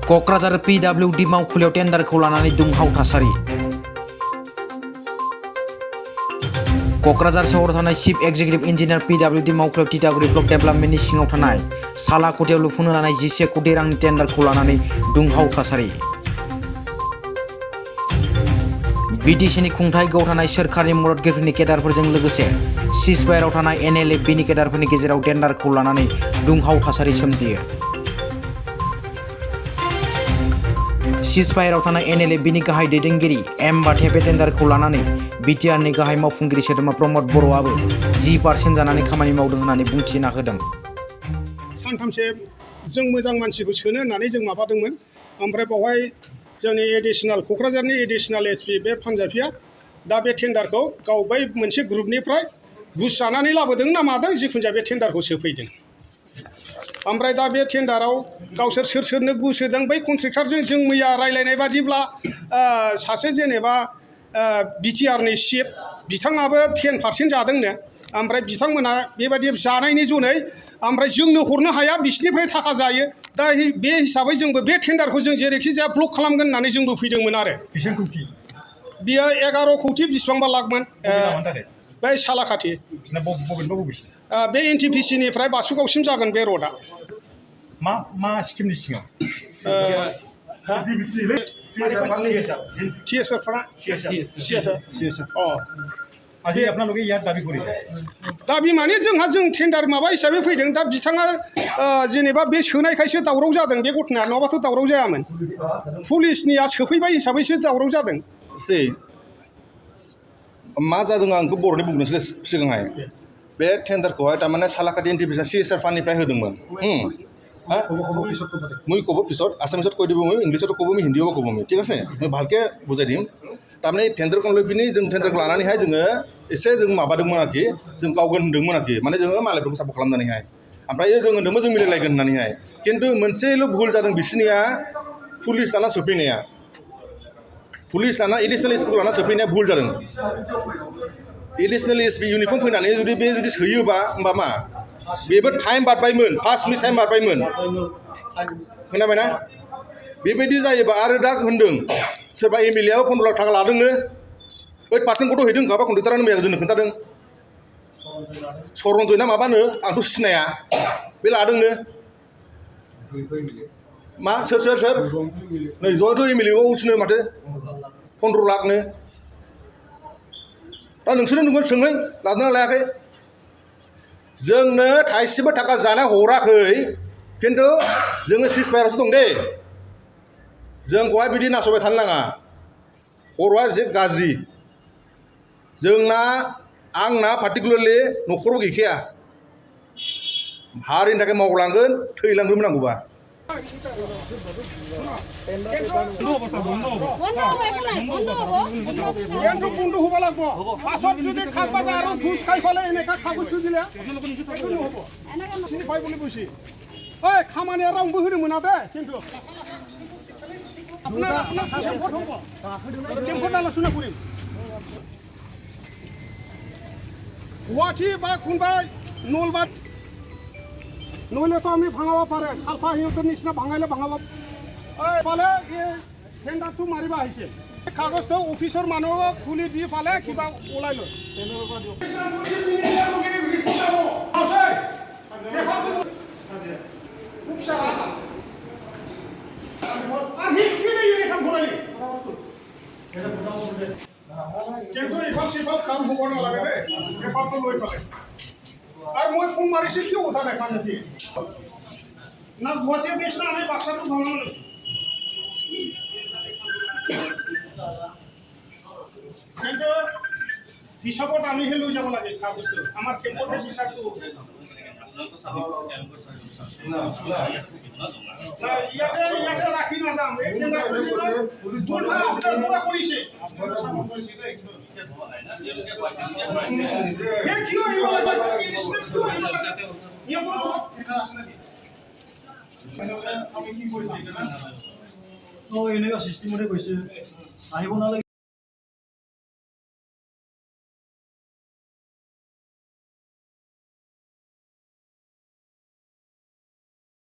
Kokrajhar PWD मावखुलियाव टेन्डारखौ लानानै दुंहाव थासारि। क'क्राझार सोहोराव थानाय चिफ एक्जिकिउटिभ इन्जिनियार PWD मावखुलियाव तितागुरि ब्लक डेभेलपमेन्टनि सिङाव थानाय साला खथायाव लुफुंनो लानाय 11 कोटि रांनि टेन्डारखौ लानानै दुंहाव थासारि। BTCनि खुंथायगोआव थानाय सोरखारनि मददगिरिफोरनि केडारफोरजों लोगोसे सिजफायाराव थानाय NLFBनि केडारफोरनि गेजेराव टेन्डारखौ लानानै दुंहाव थासारि सोमजियो। सिजफायाराव थानाय NLFBनि गाहाय दैदेनगिरि M बाथेपे टेन्डारखौ लानानै BTRनि गाहाय मावफुंगिरि सोद्रोमा प्रमद बर'आबो 10% जानानै खामानि मावदों होननानै बुंथिना होदों। सानथामसे जों मोजां मानसिखौ सोनो होननानै जों माबादोंमोन, ओमफ्राय बावहाय जोंनि एडिशनेल क'क्राझारनि एडिशनेल SP बे पान्जाबिया दा बे टेन्डारखौ गाव बै मोनसे ग्रुपनिफ्राय घुस जानानै लाबोदों ना मादों, जिखुनु जाया बे टेन्डारखौ सोफैदों। ओमफ्राय दा बे टेन्डाराव गावसोर सोरनो घुस होदों बै कन्ट्रेक्टरजों जों मैया रायलायनाय बादिब्ला सासे जेनेबा BTRनि चिफ बिथाङाबो 10% जादोंनो, ओमफ्राय बिथांमोना बेबायदि जानायनि जुनै ओमफ्राय जोंनो हरनो हाया, बिसिनिफ्राय थाखा जायो। दा बे हिसाबै जोंबो बे टेन्डारखौ जों जेरैखि जाया ब्लक खालामगोन होननानै जोंबो फैदोंमोन आरो। बियो 11 कोटि बेसेबांबा लाखमोन बै सालाकाथि। बे NTPCनिफ्राय बासुगावसिम जागोन बे रडआ। मा स्किमनि सिङाव? दाबि माने जों टेन्डार माबा हिसाबै फैदों। दा बिथाङा जेनेबा बे सोनायखायसो दावराव जादों बे घटनाया, नङाबाथ' दावराव जायामोन। पुलिसनिया सोफैबाय हिसाबैसो दावराव जादों। मा जादों आं बेखौ बर'नि बुंनोसै सिगांहाय। बे टेन्डारखौहाय थारमाने सालाकाथि NTPC CSR फान्डनिफ्राय होदोंमोन। মই ক'ব পিছত আছামিছত কৈ দিব, মই ইংলিছত ক'ব, মই হিন্দীও ক'ব, মই ঠিক আছে, মই ভালকৈ বুজাই দিম। थारमाने टेन्डारखौ লৈ पिनि जों टेन्डारखौ लानानैहाय जोङो एसे जों माबादोंमोन आरोखि, जों गावगोन होनदोंमोन आरोखि, माने जोङो मालायफोरखौ सापर्ट खालामनानैहाय। ओमफ्राय जों होनदोंमोन जों मिलायलायगोन होननानैहाय। खिन्थु मोनसेल' भुल जादों बिसोरनिया, पुलिस लाना सोफैनाया, पुलिस लाना एडिशनेल SP खौ लाना सोफैनाया भुल जादों। एडिशनेल SP इउनिफर्म फैनानै जुदि सोयोबा होमबा मा बेबो टाइम बारबायमोन, 5 मिनिट टाइम बारबायमोन, खोनाबायना? बेबायदि जायोबा आरो दा होनदों सोरबा MLA आबो 15 लाख थाखा लादोंनो, 8%खौथ' हैदों होनखाबा कन्ट्रेक्टरानो मैया जोंनो खोन्थादों। सरन्जय ना माबानो आंथ' सिनाया, बे लादोंनो। मा सोर नै जयथ' MLA आव थिनो माथो 15 लाखनो। दा नोंसोरनो नुगोन, सोंगोन लादोंना लायाखै। जोंनो थाइसेबो थाखा जानाय हराखै, खिन्थु जोङो सिजफायारावसो दं दे। जोंखौहाय बिदि नासयबाय थानो नाङा, खर'आ एसे गाज्रि। जोंना आंना पार्टिकुलारलि न'खराव गैखाया, हारिनि थाखाय मावलांगोन, थैलांगोन नांगौबा। खामानिया रावबो होनो मोना दे, खिन्थु गुवाहाटी বা কোনবা নলবাদ নইলে তো আমি ভাঙাব পাৰে, চালফা সিহঁতৰ নিচিনা ভাঙাইলে ভাঙাব পালে। এই টেণ্ডাৰটো মাৰিব আহিছে, কাগজটো অফিচৰ মানুহ খুলি দি পালে কিবা ওলাই লয়। কিন্তু ইফাল সিফাল কাম হ'ব নালাগে দেই, পেপাৰটো লৈ পেলাই। আৰু মই ফোন মাৰিছোঁ, কিয় উঠা দেখা নেকি? না গুৱাহাটীৰ নিচিনা আমি বাক্সাটো ভঙাম নেকি? কিন্তু হিচাপত আমিহে লৈ যাব লাগে কাগজটো, আমাৰ কেম্পতহে হিচাপটো। ইয়াতে ৰাখি নাযাম, এই টেণ্ডাৰটো আপোনাৰ পৰা কৰিছে। কিয় আহিব লাগে? এনেকুৱা চিষ্টেমতে কৈছে আহিব নালাগে।